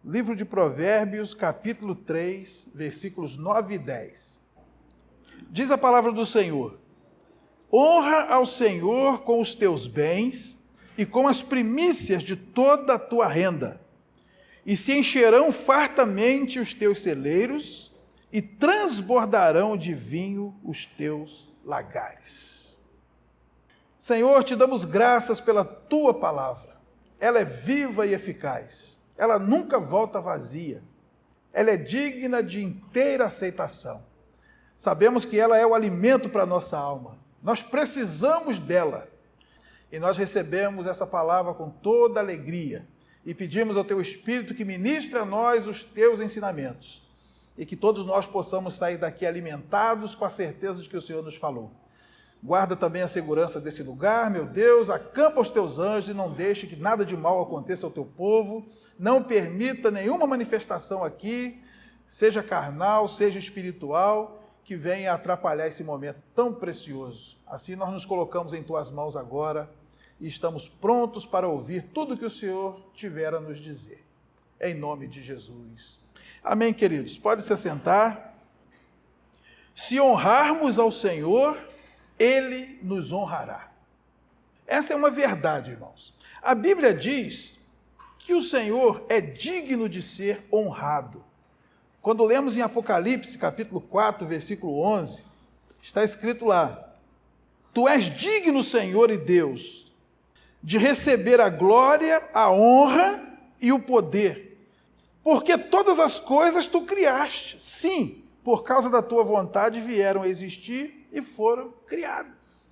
Livro de Provérbios, capítulo 3, versículos 9 e 10. Diz a palavra do Senhor: honra ao Senhor com os teus bens e com as primícias de toda a tua renda, e se encherão fartamente os teus celeiros, e transbordarão de vinho os teus lagares. Senhor, te damos graças pela tua palavra. Ela é viva e eficaz. Ela nunca volta vazia. Ela é digna de inteira aceitação. Sabemos que ela é o alimento para a nossa alma. Nós precisamos dela. E nós recebemos essa palavra com toda alegria. E pedimos ao teu Espírito que ministre a nós os teus ensinamentos. E que todos nós possamos sair daqui alimentados com a certeza de que o Senhor nos falou. Guarda também a segurança desse lugar, meu Deus, acampa os teus anjos e não deixe que nada de mal aconteça ao teu povo. Não permita nenhuma manifestação aqui, seja carnal, seja espiritual, que venha atrapalhar esse momento tão precioso. Assim nós nos colocamos em tuas mãos agora e estamos prontos para ouvir tudo o que o Senhor tiver a nos dizer. Em nome de Jesus. Amém, queridos? Pode se assentar. Se honrarmos ao Senhor, Ele nos honrará. Essa é uma verdade, irmãos. A Bíblia diz que o Senhor é digno de ser honrado. Quando lemos em Apocalipse, capítulo 4, versículo 11, está escrito lá: Tu és digno, Senhor e Deus, de receber a glória, a honra e o poder, porque todas as coisas tu criaste. Sim, por causa da tua vontade vieram a existir e foram criadas.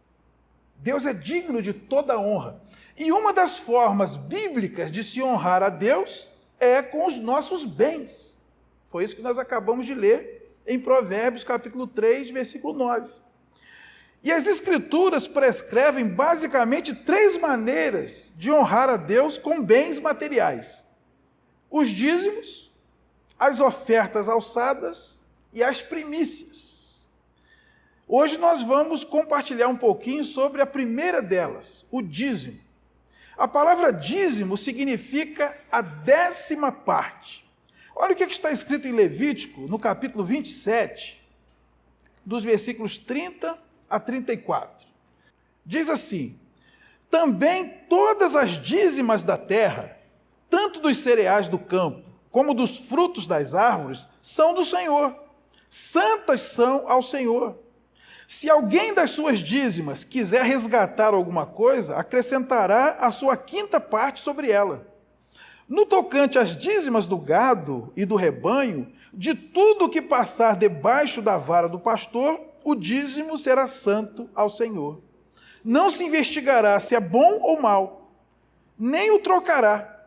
Deus é digno de toda honra. E uma das formas bíblicas de se honrar a Deus é com os nossos bens. Foi isso que nós acabamos de ler em Provérbios, capítulo 3, versículo 9. E as Escrituras prescrevem basicamente 3 maneiras de honrar a Deus com bens materiais: os dízimos, as ofertas alçadas e as primícias. Hoje nós vamos compartilhar um pouquinho sobre a primeira delas, o dízimo. A palavra dízimo significa a 10ª parte. Olha o que está escrito em Levítico, no capítulo 27, dos versículos 30 a 34. Diz assim: também todas as dízimas da terra, tanto dos cereais do campo, como dos frutos das árvores, são do Senhor. Santas são ao Senhor. Se alguém das suas dízimas quiser resgatar alguma coisa, acrescentará a sua 5ª parte sobre ela. No tocante às dízimas do gado e do rebanho, de tudo que passar debaixo da vara do pastor, o dízimo será santo ao Senhor. Não se investigará se é bom ou mal, nem o trocará.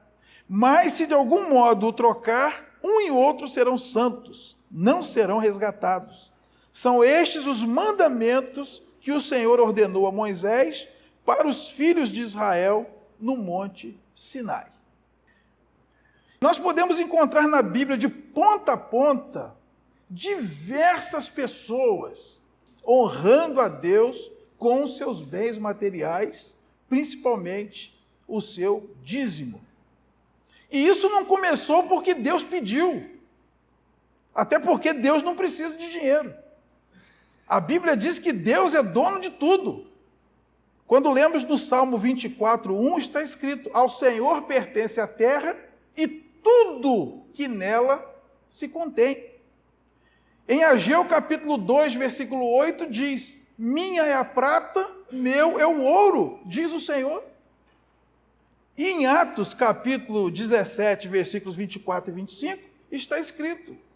Mas se de algum modo o trocar, um e outro serão santos, não serão resgatados. São estes os mandamentos que o Senhor ordenou a Moisés para os filhos de Israel no Monte Sinai. Nós podemos encontrar na Bíblia, de ponta a ponta, diversas pessoas honrando a Deus com os seus bens materiais, principalmente o seu dízimo. E isso não começou porque Deus pediu, até porque Deus não precisa de dinheiro. A Bíblia diz que Deus é dono de tudo. Quando lemos no Salmo 24:1, está escrito: ao Senhor pertence a terra e tudo que nela se contém. Em Ageu capítulo 2, versículo 8, diz: minha é a prata, meu é o ouro, diz o Senhor. E em Atos capítulo 17, versículos 24 e 25, está escrito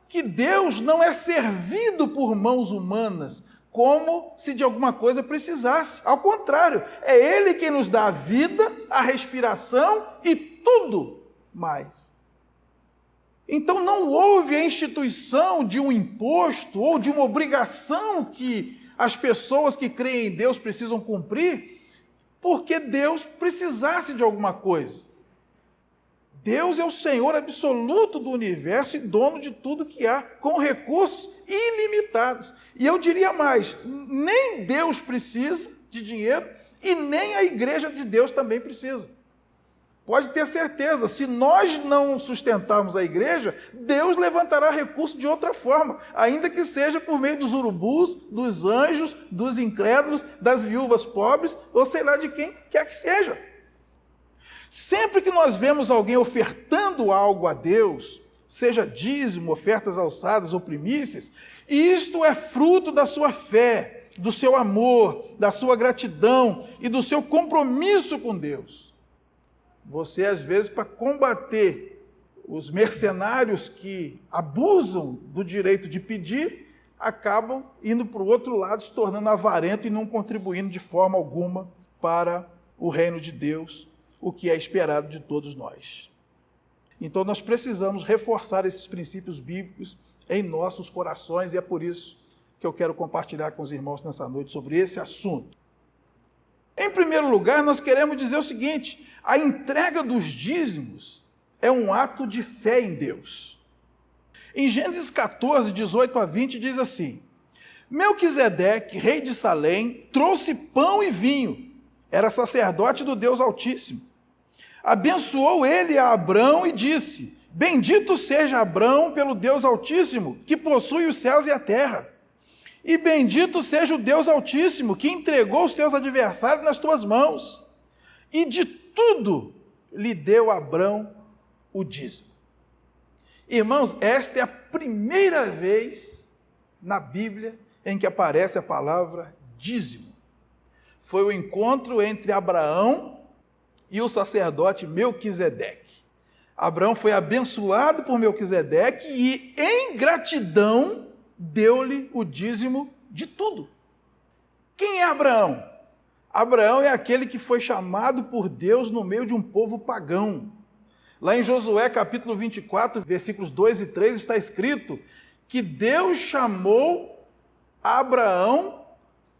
que Deus não é servido por mãos humanas, como se de alguma coisa precisasse. Ao contrário, é Ele quem nos dá a vida, a respiração e tudo mais. Então não houve a instituição de um imposto ou de uma obrigação que as pessoas que creem em Deus precisam cumprir, porque Deus precisasse de alguma coisa. Deus é o Senhor absoluto do universo e dono de tudo que há, com recursos ilimitados. E eu diria mais, nem Deus precisa de dinheiro e nem a igreja de Deus também precisa. Pode ter certeza, se nós não sustentarmos a igreja, Deus levantará recurso de outra forma, ainda que seja por meio dos urubus, dos anjos, dos incrédulos, das viúvas pobres, ou sei lá de quem quer que seja. Sempre que nós vemos alguém ofertando algo a Deus, seja dízimo, ofertas alçadas ou primícias, isto é fruto da sua fé, do seu amor, da sua gratidão e do seu compromisso com Deus. Você, às vezes, para combater os mercenários que abusam do direito de pedir, acabam indo para o outro lado, se tornando avarento e não contribuindo de forma alguma para o reino de Deus, o que é esperado de todos nós. Então, nós precisamos reforçar esses princípios bíblicos em nossos corações, e é por isso que eu quero compartilhar com os irmãos nessa noite sobre esse assunto. Em primeiro lugar, nós queremos dizer o seguinte: a entrega dos dízimos é um ato de fé em Deus. Em Gênesis 14, 18 a 20, diz assim: Melquisedeque, rei de Salém, trouxe pão e vinho, era sacerdote do Deus Altíssimo. Abençoou ele a Abrão e disse: Bendito seja Abrão pelo Deus Altíssimo, que possui os céus e a terra. E bendito seja o Deus Altíssimo, que entregou os teus adversários nas tuas mãos. E de tudo lhe deu Abrão o dízimo. Irmãos, esta é a primeira vez na Bíblia em que aparece a palavra dízimo. Foi o encontro entre Abraão e o sacerdote Melquisedeque. Abraão foi abençoado por Melquisedeque e, em gratidão, deu-lhe o dízimo de tudo. Quem é Abraão? Abraão é aquele que foi chamado por Deus no meio de um povo pagão. Lá em Josué capítulo 24, versículos 2 e 3, está escrito que Deus chamou Abraão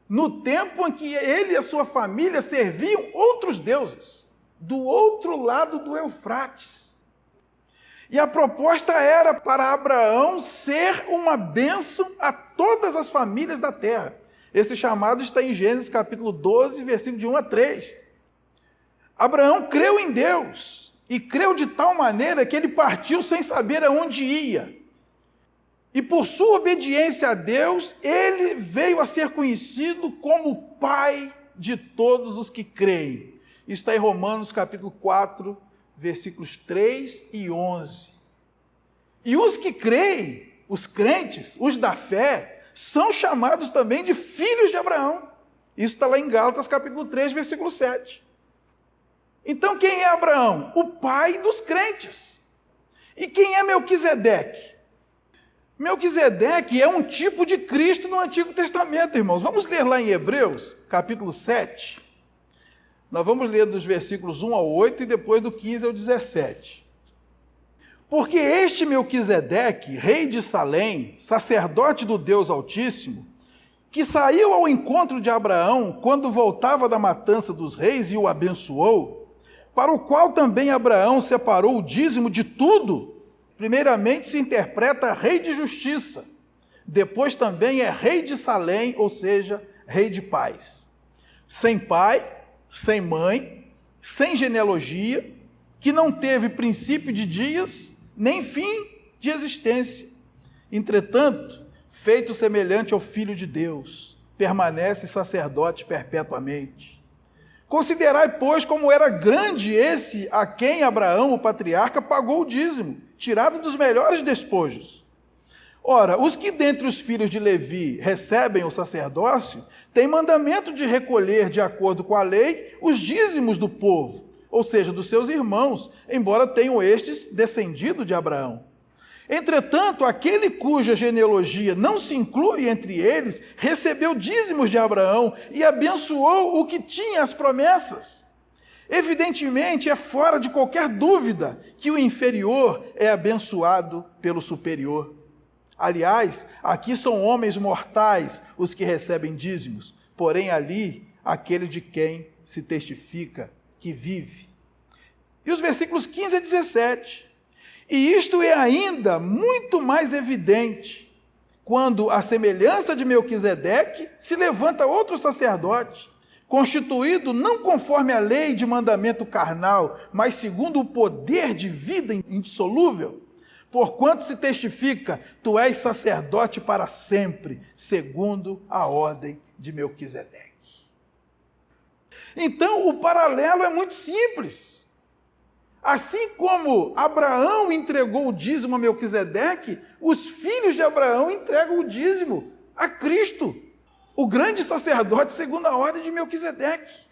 no tempo em que ele e a sua família serviam outros deuses, do outro lado do Eufrates. E a proposta era para Abraão ser uma bênção a todas as famílias da terra. Esse chamado está em Gênesis capítulo 12, versículo de 1 a 3. Abraão creu em Deus, e creu de tal maneira que ele partiu sem saber aonde ia. E por sua obediência a Deus, ele veio a ser conhecido como o pai de todos os que creem. Isso está em Romanos capítulo 4, versículos 3 e 11. E os que creem, os crentes, os da fé, são chamados também de filhos de Abraão. Isso está lá em Gálatas capítulo 3, versículo 7. Então quem é Abraão? O pai dos crentes. E quem é Melquisedeque? Melquisedeque é um tipo de Cristo no Antigo Testamento, irmãos. Vamos ler lá em Hebreus, capítulo 7. Nós vamos ler dos versículos 1 ao 8 e depois do 15 ao 17. Porque este Melquisedeque, rei de Salém, sacerdote do Deus Altíssimo, que saiu ao encontro de Abraão quando voltava da matança dos reis e o abençoou, para o qual também Abraão separou o dízimo de tudo, primeiramente se interpreta rei de justiça, depois também é rei de Salém, ou seja, rei de paz. Sem pai, sem mãe, sem genealogia, que não teve princípio de dias, nem fim de existência. Entretanto, feito semelhante ao Filho de Deus, permanece sacerdote perpetuamente. Considerai, pois, como era grande esse a quem Abraão, o patriarca, pagou o dízimo, tirado dos melhores despojos. Ora, os que dentre os filhos de Levi recebem o sacerdócio, têm mandamento de recolher, de acordo com a lei, os dízimos do povo, ou seja, dos seus irmãos, embora tenham estes descendido de Abraão. Entretanto, aquele cuja genealogia não se inclui entre eles, recebeu dízimos de Abraão e abençoou o que tinha as promessas. Evidentemente, é fora de qualquer dúvida que o inferior é abençoado pelo superior. Aliás, aqui são homens mortais os que recebem dízimos, porém ali, aquele de quem se testifica que vive. E os versículos 15 a 17. E isto é ainda muito mais evidente quando, à semelhança de Melquisedeque, se levanta outro sacerdote, constituído não conforme a lei de mandamento carnal, mas segundo o poder de vida indissolúvel, porquanto se testifica, tu és sacerdote para sempre, segundo a ordem de Melquisedeque. Então, o paralelo é muito simples. Assim como Abraão entregou o dízimo a Melquisedeque, os filhos de Abraão entregam o dízimo a Cristo, o grande sacerdote segundo a ordem de Melquisedeque.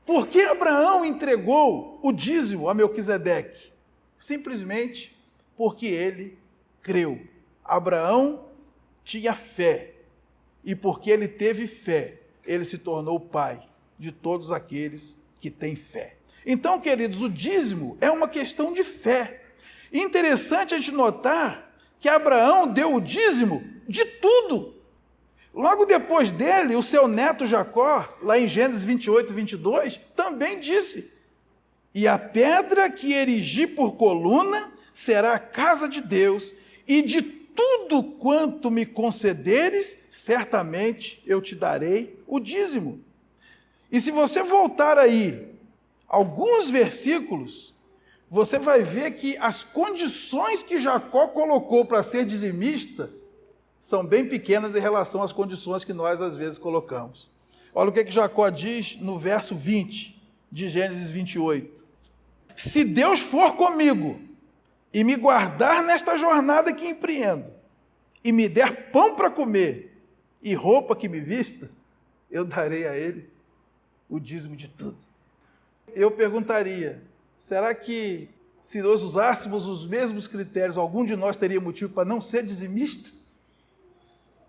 Por que Abraão entregou o dízimo a Melquisedeque? Simplesmente porque ele creu. Abraão tinha fé, e porque ele teve fé, ele se tornou pai de todos aqueles que têm fé. Então, queridos, o dízimo é uma questão de fé. Interessante a gente notar que Abraão deu o dízimo de tudo. Logo depois dele, o seu neto Jacó, lá em Gênesis 28, 22, também disse: e a pedra que erigi por coluna será a casa de Deus, e de tudo quanto me concederes, certamente eu te darei o dízimo. E se você voltar aí alguns versículos, você vai ver que as condições que Jacó colocou para ser dizimista são bem pequenas em relação às condições que nós às vezes colocamos. Olha o que Jacó diz no verso 20 de Gênesis 28. Se Deus for comigo e me guardar nesta jornada que empreendo, e me der pão para comer e roupa que me vista, eu darei a ele o dízimo de tudo. Eu perguntaria, será que se nós usássemos os mesmos critérios, algum de nós teria motivo para não ser dizimista?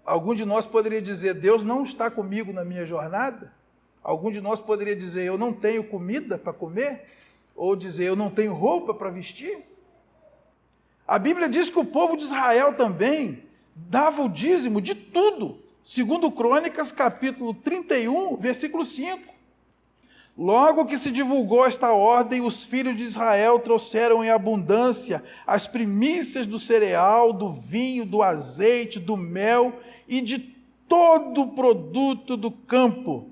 Algum de nós poderia dizer, Deus não está comigo na minha jornada? Algum de nós poderia dizer, eu não tenho comida para comer? Ou dizer, eu não tenho roupa para vestir? A Bíblia diz que o povo de Israel também dava o dízimo de tudo. Segundo Crônicas, capítulo 31, versículo 5. Logo que se divulgou esta ordem, os filhos de Israel trouxeram em abundância as primícias do cereal, do vinho, do azeite, do mel e de todo o produto do campo.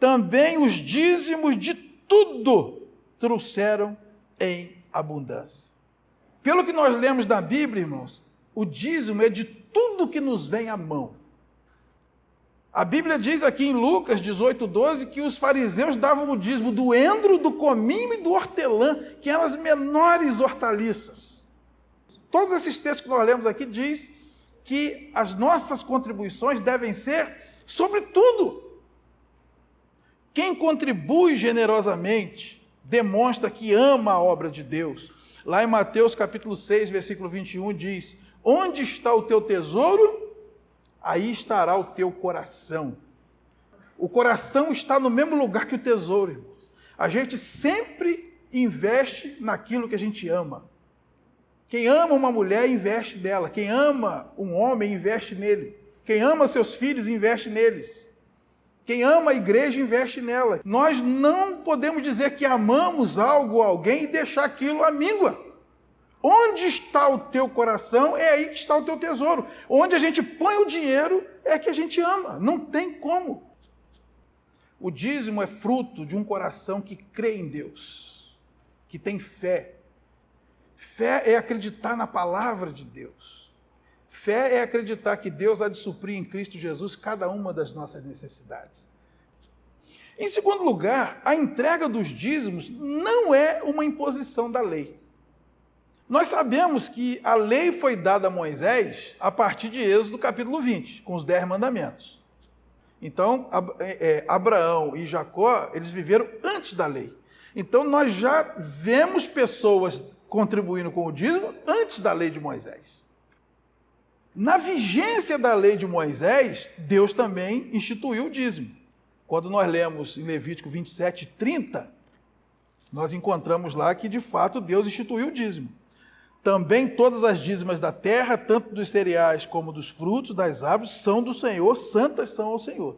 Também os dízimos de tudo trouxeram em abundância. Pelo que nós lemos da Bíblia, irmãos, o dízimo é de tudo que nos vem à mão. A Bíblia diz aqui em Lucas 18:12 que os fariseus davam o dízimo do endro, do cominho e do hortelã, que eram as menores hortaliças. Todos esses textos que nós lemos aqui diz que as nossas contribuições devem ser sobre tudo. Quem contribui generosamente demonstra que ama a obra de Deus. Lá em Mateus capítulo 6, versículo 21 diz: onde está o teu tesouro? Aí estará o teu coração. O coração está no mesmo lugar que o tesouro, irmãos. A gente sempre investe naquilo que a gente ama. Quem ama uma mulher, investe nela. Quem ama um homem, investe nele. Quem ama seus filhos, investe neles. Quem ama a igreja, investe nela. Nós não podemos dizer que amamos algo ou alguém e deixar aquilo à míngua. Onde está o teu coração, é aí que está o teu tesouro. Onde a gente põe o dinheiro, é que a gente ama. Não tem como. O dízimo é fruto de um coração que crê em Deus, que tem fé. Fé é acreditar na palavra de Deus. Fé é acreditar que Deus há de suprir em Cristo Jesus cada uma das nossas necessidades. Em segundo lugar, a entrega dos dízimos não é uma imposição da lei. Nós sabemos que a lei foi dada a Moisés a partir de Êxodo capítulo 20, com os 10 mandamentos. Então, Abraão e Jacó, eles viveram antes da lei. Então, nós já vemos pessoas contribuindo com o dízimo antes da lei de Moisés. Na vigência da lei de Moisés, Deus também instituiu o dízimo. Quando nós lemos em Levítico 27, 30, nós encontramos lá que, de fato, Deus instituiu o dízimo. Também todas as dízimas da terra, tanto dos cereais como dos frutos das árvores, são do Senhor, santas são ao Senhor.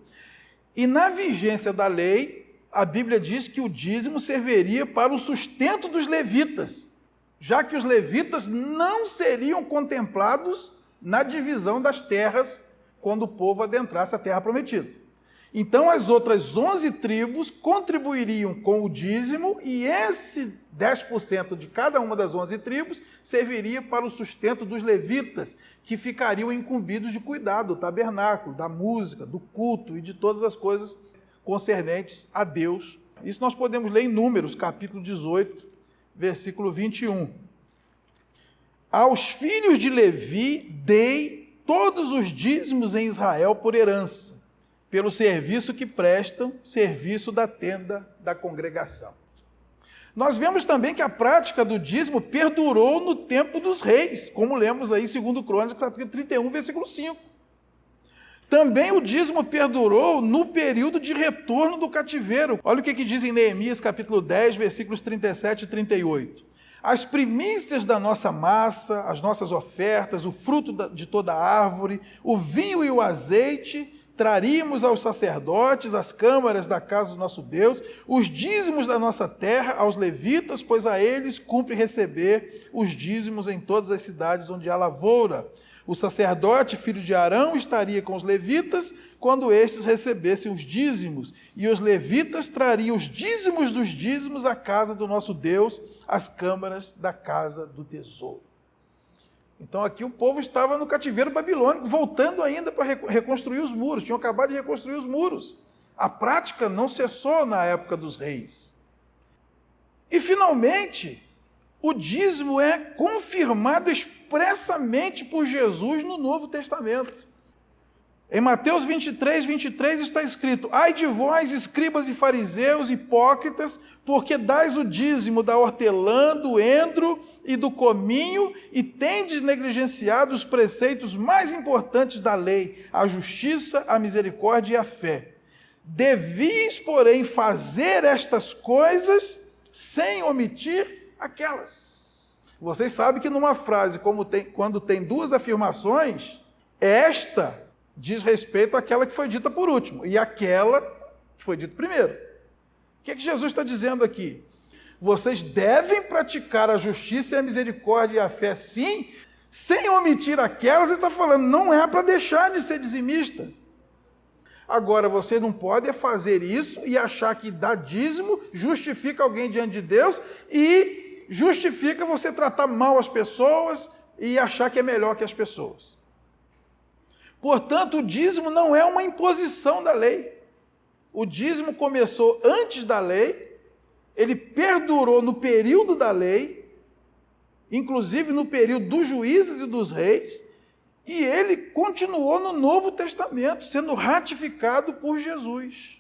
E na vigência da lei, a Bíblia diz que o dízimo serviria para o sustento dos levitas, já que os levitas não seriam contemplados na divisão das terras quando o povo adentrasse a terra prometida. Então as outras 11 tribos contribuiriam com o dízimo e esse 10% de cada uma das 11 tribos serviria para o sustento dos levitas, que ficariam incumbidos de cuidar do tabernáculo, da música, do culto e de todas as coisas concernentes a Deus. Isso nós podemos ler em Números, capítulo 18, versículo 21. Aos filhos de Levi dei todos os dízimos em Israel por herança, pelo serviço que prestam, serviço da tenda da congregação. Nós vemos também que a prática do dízimo perdurou no tempo dos reis, como lemos aí em 2 Crônicas, capítulo 31, versículo 5. Também o dízimo perdurou no período de retorno do cativeiro. Olha o que diz em Neemias, capítulo 10, versículos 37 e 38. As primícias da nossa massa, as nossas ofertas, o fruto de toda a árvore, o vinho e o azeite, traríamos aos sacerdotes, às câmaras da casa do nosso Deus, os dízimos da nossa terra aos levitas, pois a eles cumpre receber os dízimos em todas as cidades onde há lavoura. O sacerdote, filho de Arão, estaria com os levitas quando estes recebessem os dízimos, e os levitas trariam os dízimos dos dízimos à casa do nosso Deus, às câmaras da casa do tesouro. Então aqui o povo estava no cativeiro babilônico, voltando ainda para reconstruir os muros. Tinham acabado de reconstruir os muros. A prática não cessou na época dos reis. E finalmente, o dízimo é confirmado expressamente por Jesus no Novo Testamento. Em Mateus 23, 23 está escrito: ai de vós, escribas e fariseus, hipócritas, porque dais o dízimo da hortelã, do endro e do cominho, e tendes negligenciado os preceitos mais importantes da lei, a justiça, a misericórdia e a fé. Devis, porém, fazer estas coisas sem omitir aquelas. Vocês sabem que numa frase, quando tem duas afirmações, esta diz respeito àquela que foi dita por último, e aquela que foi dita primeiro. O que é que Jesus está dizendo aqui? Vocês devem praticar a justiça e a misericórdia e a fé, sim, sem omitir aquelas. Ele está falando, não é para deixar de ser dizimista. Agora, você não pode fazer isso e achar que dar dízimo justifica alguém diante de Deus e justifica você tratar mal as pessoas e achar que é melhor que as pessoas. Portanto, o dízimo não é uma imposição da lei. O dízimo começou antes da lei, ele perdurou no período da lei, inclusive no período dos juízes e dos reis, e ele continuou no Novo Testamento, sendo ratificado por Jesus.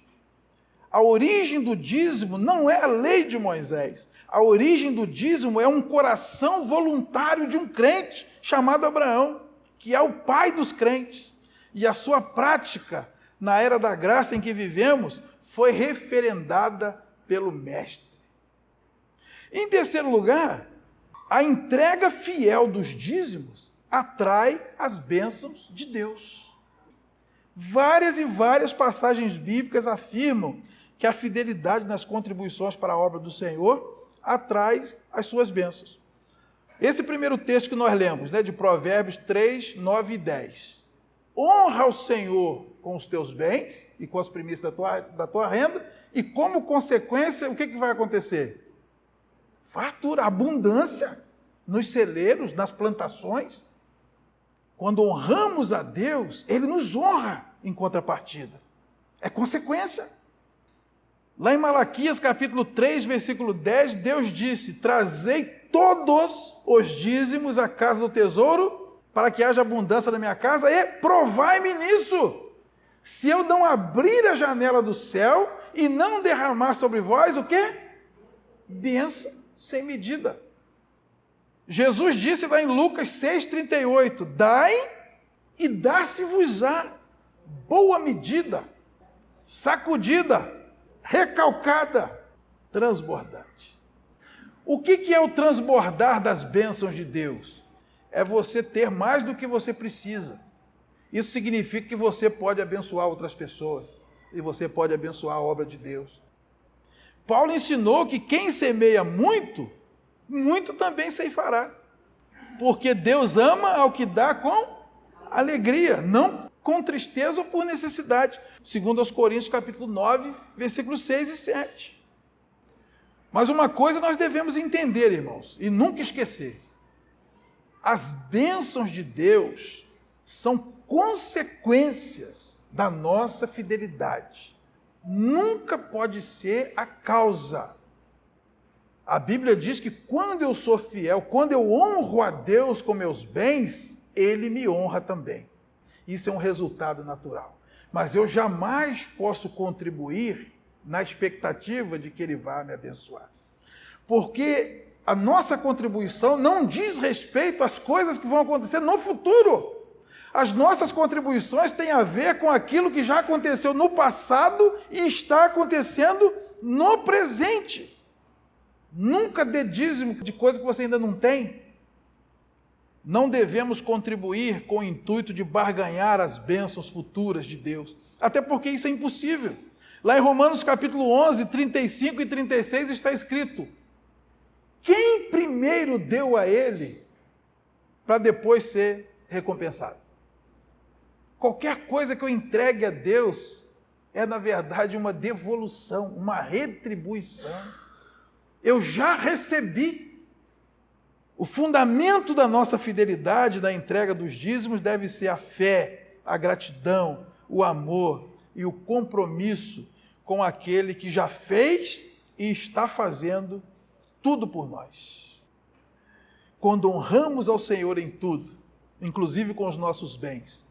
A origem do dízimo não é a lei de Moisés. A origem do dízimo é um coração voluntário de um crente chamado Abraão, que é o pai dos crentes. E a sua prática, na era da graça em que vivemos, foi referendada pelo Mestre. Em terceiro lugar, a entrega fiel dos dízimos atrai as bênçãos de Deus. Várias e várias passagens bíblicas afirmam que a fidelidade nas contribuições para a obra do Senhor atrai as suas bênçãos. Esse primeiro texto que nós lemos, de Provérbios 3, 9 e 10. Honra ao Senhor com os teus bens e com as primícias da tua renda, e como consequência, o que vai acontecer? Fartura, abundância nos celeiros, nas plantações. Quando honramos a Deus, Ele nos honra em contrapartida. É consequência. Lá em Malaquias, capítulo 3, versículo 10, Deus disse: trazei todos os dízimos à casa do tesouro, para que haja abundância na minha casa, e provai-me nisso. Se eu não abrir a janela do céu e não derramar sobre vós, o quê? Bênção sem medida. Jesus disse lá em Lucas 6,38, dai e dar-se-vos-á boa medida, sacudida, recalcada, transbordante. O que é o transbordar das bênçãos de Deus? É você ter mais do que você precisa. Isso significa que você pode abençoar outras pessoas e você pode abençoar a obra de Deus. Paulo ensinou que quem semeia muito, muito também ceifará. Porque Deus ama ao que dá com alegria, não com tristeza ou por necessidade, segundo aos Coríntios capítulo 9, versículos 6 e 7. Mas uma coisa nós devemos entender, irmãos, e nunca esquecer. As bênçãos de Deus são consequências da nossa fidelidade. Nunca pode ser a causa. A Bíblia diz que quando eu sou fiel, quando eu honro a Deus com meus bens, Ele me honra também. Isso é um resultado natural. Mas eu jamais posso contribuir na expectativa de que Ele vá me abençoar. Porque a nossa contribuição não diz respeito às coisas que vão acontecer no futuro. As nossas contribuições têm a ver com aquilo que já aconteceu no passado e está acontecendo no presente. Nunca dê dízimo de coisa que você ainda não tem. Não devemos contribuir com o intuito de barganhar as bênçãos futuras de Deus, até porque isso é impossível. Lá em Romanos capítulo 11, 35 e 36 está escrito: quem primeiro deu a ele para depois ser recompensado? Qualquer coisa que eu entregue a Deus é, na verdade, uma devolução, uma retribuição. Eu já recebi. O fundamento da nossa fidelidade, da entrega dos dízimos, deve ser a fé, a gratidão, o amor e o compromisso com aquele que já fez e está fazendo tudo por nós. Quando honramos ao Senhor em tudo, inclusive com os nossos bens,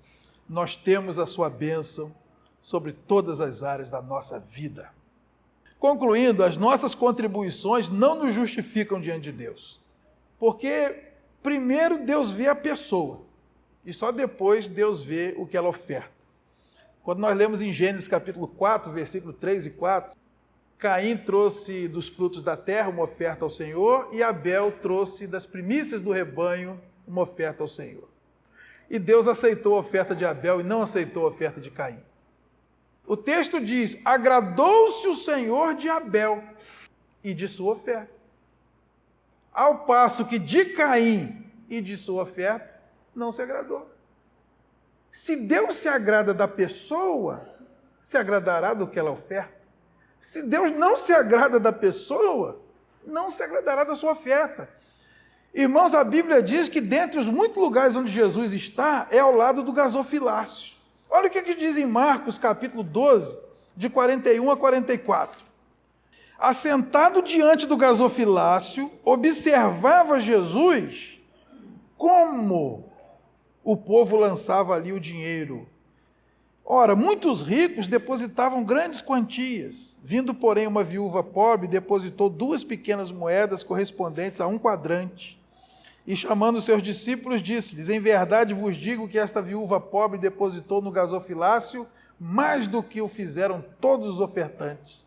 nós temos a sua bênção sobre todas as áreas da nossa vida. Concluindo, as nossas contribuições não nos justificam diante de Deus. Porque primeiro Deus vê a pessoa e só depois Deus vê o que ela oferta. Quando nós lemos em Gênesis capítulo 4, versículo 3 e 4, Caim trouxe dos frutos da terra uma oferta ao Senhor e Abel trouxe das primícias do rebanho uma oferta ao Senhor. E Deus aceitou a oferta de Abel e não aceitou a oferta de Caim. O texto diz: agradou-se o Senhor de Abel e de sua oferta, ao passo que de Caim e de sua oferta não se agradou. Se Deus se agrada da pessoa, se agradará do que ela oferta. Se Deus não se agrada da pessoa, não se agradará da sua oferta. Irmãos, a Bíblia diz que dentre os muitos lugares onde Jesus está, é ao lado do gasofilácio. Olha o que diz em Marcos capítulo 12, de 41 a 44. Assentado diante do gasofilácio, observava Jesus como o povo lançava ali o dinheiro. Ora, muitos ricos depositavam grandes quantias. Vindo, porém, uma viúva pobre, depositou 2 pequenas moedas correspondentes a 1 quadrante. E chamando seus discípulos, disse-lhes: em verdade vos digo que esta viúva pobre depositou no gasofilácio mais do que o fizeram todos os ofertantes,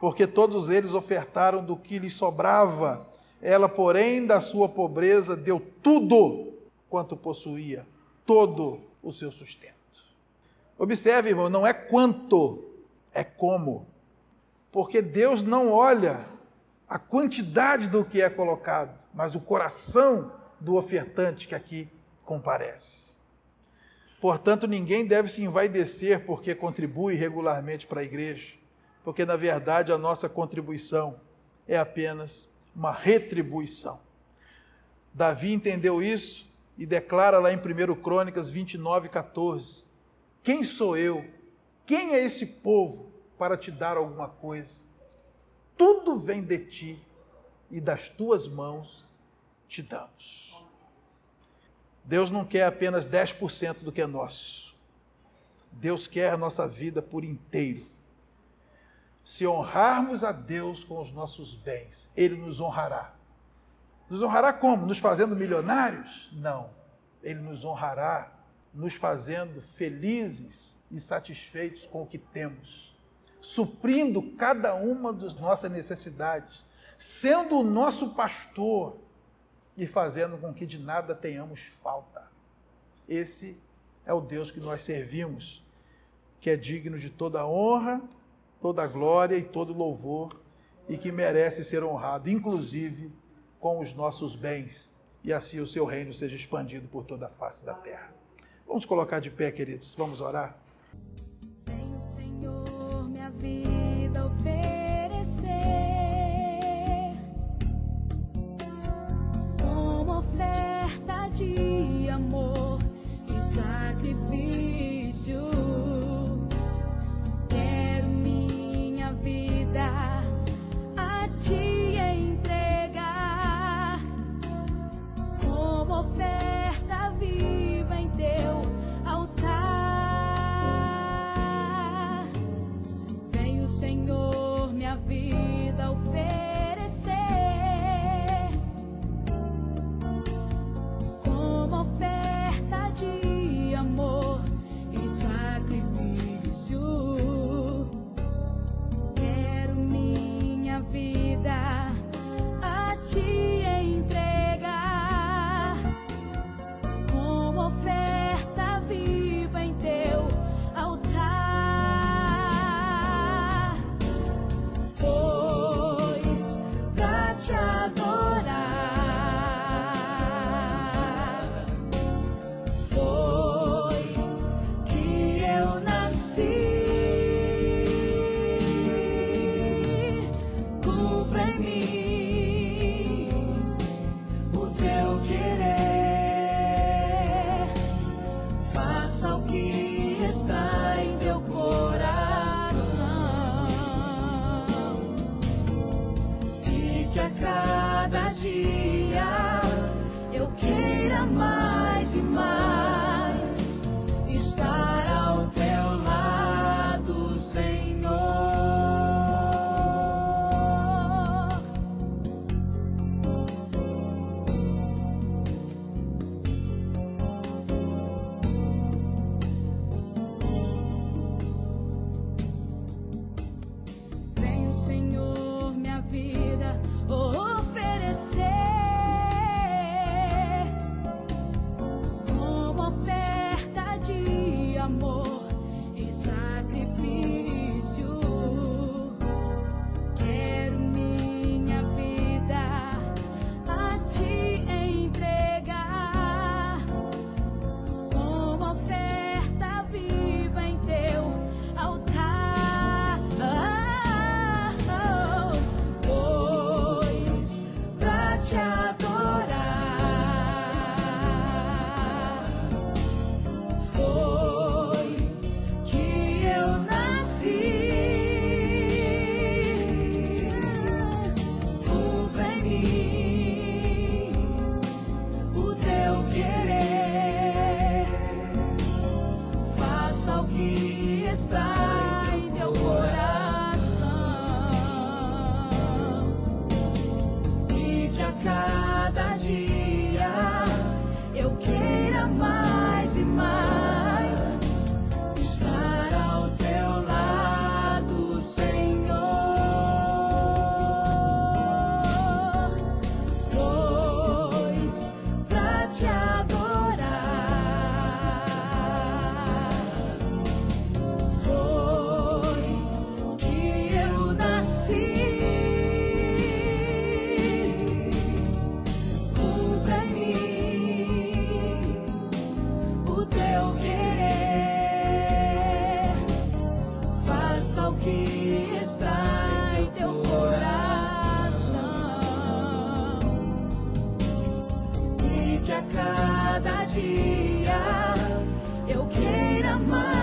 porque todos eles ofertaram do que lhes sobrava. Ela, porém, da sua pobreza, deu tudo quanto possuía, todo o seu sustento. Observe, irmão, não é quanto, é como. Porque Deus não olha a quantidade do que é colocado, mas o coração do ofertante que aqui comparece. Portanto, ninguém deve se envaidecer porque contribui regularmente para a igreja, porque, na verdade, a nossa contribuição é apenas uma retribuição. Davi entendeu isso e declara lá em 1 Crônicas 29, 14, quem sou eu? Quem é esse povo para te dar alguma coisa? Tudo vem de ti e das tuas mãos te damos. Deus não quer apenas 10% do que é nosso. Deus quer a nossa vida por inteiro. Se honrarmos a Deus com os nossos bens, Ele nos honrará. Nos honrará como? Nos fazendo milionários? Não. Ele nos honrará nos fazendo felizes e satisfeitos com o que temos, suprindo cada uma das nossas necessidades, sendo o nosso pastor e fazendo com que de nada tenhamos falta. Esse é o Deus que nós servimos, que é digno de toda honra, toda glória e todo louvor, e que merece ser honrado, inclusive com os nossos bens, e assim o seu reino seja expandido por toda a face da terra. Vamos colocar de pé, queridos, vamos orar. Venho, Senhor, minha vida oferecer como oferta de amor e sacrifício. Quero minha vida a Ti entregar como oferta viva em Teu altar. Venho, Senhor, minha vida oferecer como oferta de amor e sacrifício. Quero minha vida a Ti entregar como oferta viva em Teu altar. Pois pra Te adorar foi que eu nasci. Cumpra em mim o Teu querer, faça o que está em Teu coração, e que a cada dia eu queira mais e mais estar ao Teu lado, Senhor. Venho, Senhor, minha vida oferecer como oferta de amor e sacrifício. Quero minha vida a Ti entregar como oferta viva em Teu altar. Pois pra Te adorar foi que eu nasci. Cumpra em mim o Teu querer, faça o que está em Teu coração, e que a cada dia eu queira mais e mais estar ao Teu lado, Senhor. Pois pra Te adorar foi que eu nasci. Cumpra em mim o Teu querer, faça o que está em Teu coração, e que a cada dia eu queira mais